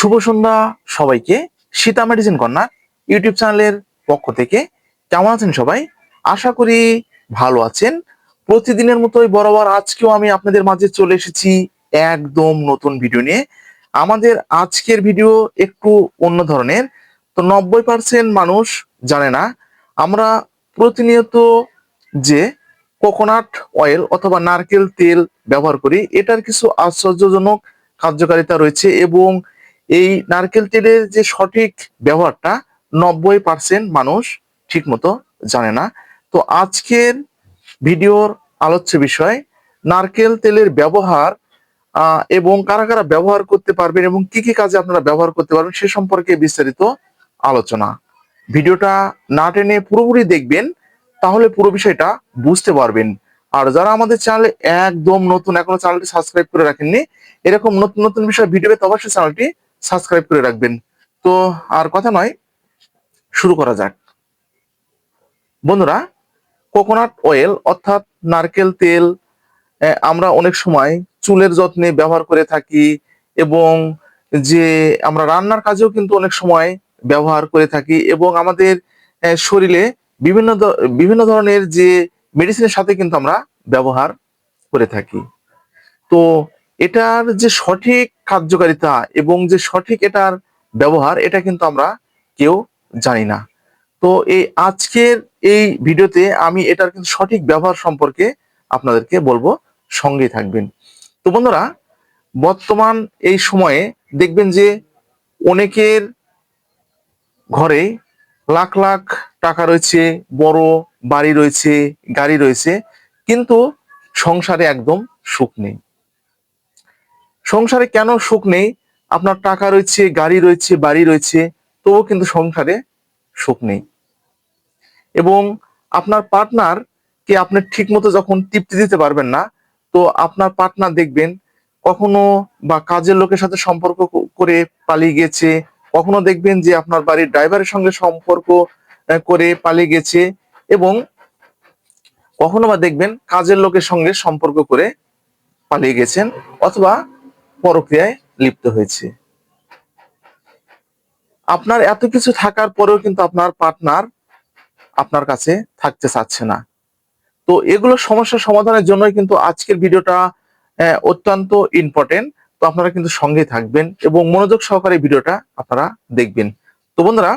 শুভ সন্ধ্যা সবাইকে। Sita medicine corner YouTube চ্যানেলের পক্ষ থেকে কেমন আছেন সবাই? আশা করি ভালো আছেন। প্রতিদিনের মতোই বরাবর আজকেও আমি আপনাদের মাঝে চলে এসেছি একদম নতুন ভিডিও নিয়ে। আমাদের আজকের ভিডিও একটু অন্য ধরনের। তো 90% মানুষ জানে না আমরা প্রতিনিয়ত যে কোকোনাট অয়েল অথবা নারকেল তেল ব্যবহার করি, এটার কিছু আশ্চর্যজনক কার্যকারিতা রয়েছে এবং এই নারকেল তেলের যে সঠিক ব্যবহারটা 90% মানুষ ঠিক মতো জানে না। তো আজকের ভিডিওর আলোচ্য বিষয় নারকেল তেলের ব্যবহার এবং কারা কারা ব্যবহার করতে পারবেন এবং কি কি কাজে আপনারা ব্যবহার করতে পারবেন সে সম্পর্কে বিস্তারিত আলোচনা। ভিডিওটা না টেনে পুরোপুরি দেখবেন, তাহলে পুরো বিষয়টা বুঝতে পারবেন। আর যারা আমাদের চ্যানেলে একদম নতুন, এখনো চ্যানেলটি সাবস্ক্রাইব করে রাখেননি, এরকম নতুন নতুন বিষয় ভিডিও পেতে অবশ্যই চ্যানেলটি সাবস্ক্রাইব করে রাখবেন। তো আর কথা নয়, শুরু করা যাক। বন্ধুরা, কোকোনাট অয়েল অর্থাৎ নারকেল তেল আমরা অনেক সময় চুলের যত্নে ব্যবহার করে থাকি এবং যে আমরা রান্নার কাজেও কিন্তু অনেক সময় ব্যবহার করে থাকি এবং আমাদের শরীরে বিভিন্ন ধরনের যে মেডিসিনের সাথে কিন্তু আমরা ব্যবহার করে থাকি। তো এটার যে সঠিক কার্যকারিতা এবং যে সঠিক এটার ব্যবহার, এটা কিন্তু আমরা কেউ জানি না। তো এই আজকের এই ভিডিওতে আমি এটার কিন্তু সঠিক ব্যবহার সম্পর্কে আপনাদেরকে বলবো, সঙ্গেই থাকবেন। তো বন্ধুরা, বর্তমান এই সময়ে দেখবেন যে অনেকের ঘরে লাখ লাখ টাকা রয়েছে, বড় বাড়ি রয়েছে, গাড়ি রয়েছে, কিন্তু সংসারে একদম সুখ নেই। সংসারে কেন সুখ নেই? আপনার টাকা রয়েছে, গাড়ি রয়েছে, বাড়ি রয়েছে, তবুও কিন্তু সংসারে সুখ নেই। এবং আপনার পার্টনার কে আপনি ঠিক মতো যখন তৃপ্তি দিতে পারবেন না, তো আপনার পার্টনার দেখবেন কখনো বা কাজের লোকের সাথে সম্পর্ক করে পালিয়ে গেছে, কখনো দেখবেন যে আপনার বাড়ির ড্রাইভারের সঙ্গে সম্পর্ক করে পালিয়ে গেছে, এবং কখনো বা দেখবেন কাজের লোকের সঙ্গে সম্পর্ক করে পালিয়ে গেছেন অথবা পরক্রিয়ায় লিপ্ত হয়েছে। আপনার এত কিছু থাকার পরেও কিন্তু আপনার পার্টনার আপনার কাছে থাকতে চাচ্ছে না। তো এগুলো সমস্যার সমাধানের জন্যই কিন্তু আজকের ভিডিওটা অত্যন্ত ইম্পর্টেন্ট। তো আপনারা কিন্তু সঙ্গেই থাকবেন এবং মনোযোগ সহকারে ভিডিওটা আপনারা দেখবেন। তো বন্ধুরা,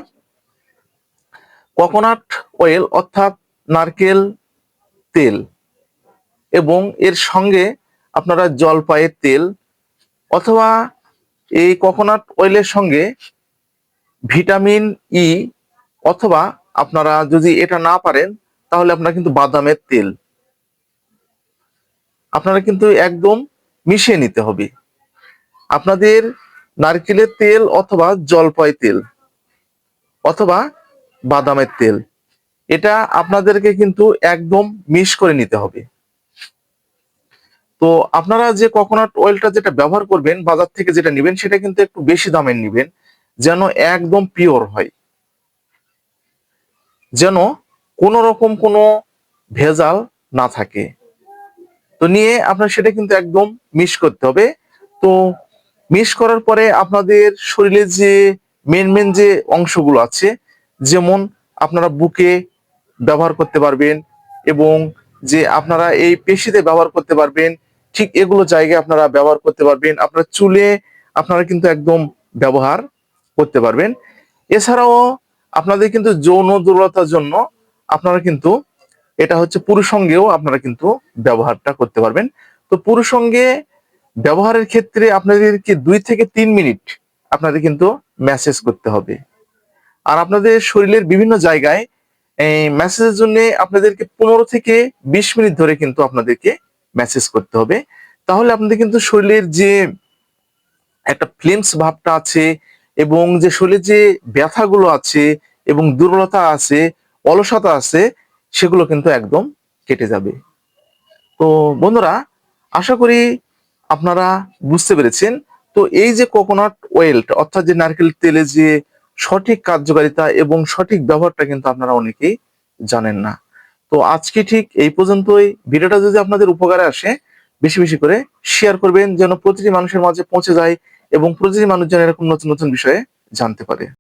কোকোনাট অয়েল অর্থাৎ নারকেল তেল এবং এর সঙ্গে আপনারা জলপাইয়ের তেল অথবা এই কোকোনাট অয়েলের সঙ্গে ভিটামিন ই, অথবা আপনারা যদি এটা না পারেন তাহলে আপনারা কিন্তু বাদামের তেল আপনারা কিন্তু একদম মিশিয়ে নিতে হবে। আপনাদের নারকেলের তেল অথবা জলপাই তেল অথবা বাদামের তেল, এটা আপনাদেরকে কিন্তু একদম মিক্স করে নিতে হবে। তো আপনারা যে কোকোনাট অয়েলটা যেটা ব্যবহার করবেন, বাজার থেকে যেটা নেবেন, সেটা কিন্তু একটু বেশি দামের নেবেন, যেন একদম পিওর হয়, যেন কোনো রকম কোনো ভেজাল না থাকে। তো নিয়ে আপনার সেটা কিন্তু একদম মিক্স করতে হবে। তো মিক্স করার পরে আপনাদের শরীরে যে মেন যে অংশগুলো আছে, যেমন আপনারা বুকে ব্যবহার করতে পারবেন এবং যে আপনারা এই পেশিতে ব্যবহার করতে পারবেন, ঠিক এগুলো জায়গায় আপনারা ব্যবহার করতে পারবেন। আপনার চুলে আপনারা কিন্তু একদম ব্যবহার করতে পারবেন। এছাড়াও আপনাদের কিন্তু যৌন দুর্বলতার জন্য আপনারা কিন্তু এটা হচ্ছে পুরুষঙ্গেও আপনারা কিন্তু ব্যবহারটা করতে পারবেন। তো পুরুষঙ্গে ব্যবহারের ক্ষেত্রে আপনাদেরকে 2 থেকে 3 মিনিট আপনাদের কিন্তু ম্যাসেজ করতে হবে। আর আপনাদের শরীরের বিভিন্ন জায়গায় এই ম্যাসেজের জন্য আপনাদেরকে 15 থেকে 20 মিনিট ধরে কিন্তু আপনাদেরকে ম্যাসেজ করতে হবে। তাহলে আপনাদের কিন্তু শরীরের যে একটা ফ্লেমস ভাবটা আছে এবং যে শরীরে যে ব্যথাগুলো আছে এবং দুর্বলতা আছে, অলসতা আছে, সেগুলো কিন্তু একদম কেটে যাবে। তো বন্ধুরা, আশা করি আপনারা বুঝতে পেরেছেন। তো এই যে কোকোনাট অয়েল অর্থাৎ যে নারকেল তেলের যে সঠিক কার্যকারিতা এবং সঠিক ব্যবহারটা কিন্তু আপনারা অনেকেই জানেন না। তো আজকে ঠিক এই পর্যন্তই। ভিডিওটা যদি আপনাদের উপকারে আসে, বেশি বেশি করে শেয়ার করবেন, যেন প্রতিটি মানুষের মাঝে পৌঁছে যায় এবং প্রতিটি মানুষ যেন এরকম নতুন নতুন বিষয়ে জানতে পারে।